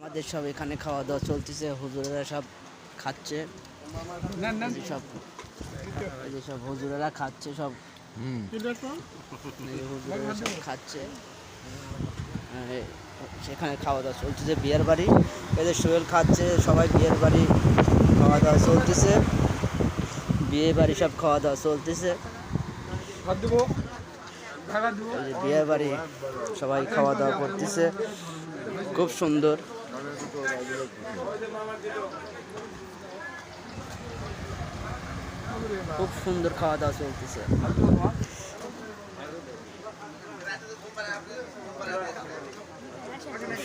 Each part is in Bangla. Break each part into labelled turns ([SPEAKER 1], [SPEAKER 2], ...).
[SPEAKER 1] আমাদের সব এখানে খাওয়া দাওয়া চলতেছে, হুজুরেরা সব খাচ্ছে, সব হুজুরেরা খাচ্ছে, সব হুজুরেরা সব খাচ্ছে। সেখানে খাওয়া দাওয়া চলতেছে, বিয়ের বাড়ি। এদের সোহেল খাচ্ছে, সবাই বিয়ের বাড়ি খাওয়া দাওয়া চলতেছে, বিয়ে বাড়ি সব খাওয়া দাওয়া চলতেছে। বিয়ে বাড়ি সবাই খাওয়া দাওয়া করতেছে, খুব সুন্দর। খুব সুন্দর খাওয়া দাওয়া চলতেছে।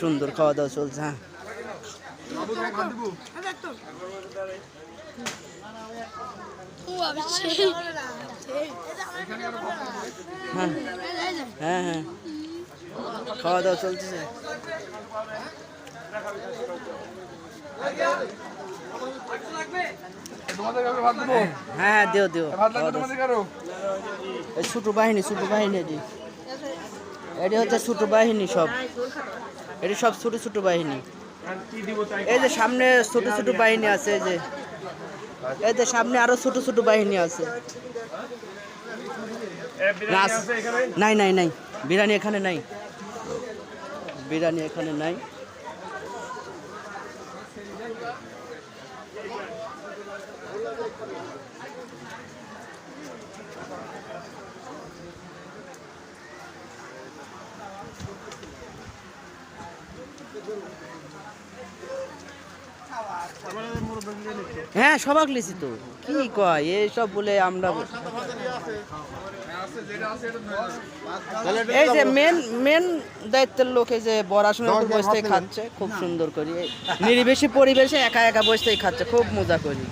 [SPEAKER 1] সুন্দর খাওয়া দাওয়া চলছে। হ্যাঁ, হ্যাঁ হ্যাঁ, খাওয়া দাওয়া চলতেছে। হ্যাঁ দিও দিও। ছোট বাহিনী, ছোট বাহিনী, এটি হচ্ছে ছোট বাহিনী, সব এটি সব ছোট ছোট বাহিনী। এই যে সামনে ছোট ছোট বাহিনী আছে, এই যে সামনে আরো ছোট ছোট বাহিনী আছে। নাই নাই নাই, বিরিয়ানি এখানে নাই, বিরিয়ানি এখানে নাই। হ্যাঁ সবাক লিছি তো, কি কয় এইসব বলে আমরা। এই যে মেন মেন দায়িত্বের লোক, এই যে বড়াশোনা বসতেই খাচ্ছে, খুব সুন্দর করি, নিরিবেশী পরিবেশে একা একা বসতেই খাচ্ছে, খুব মজা করি।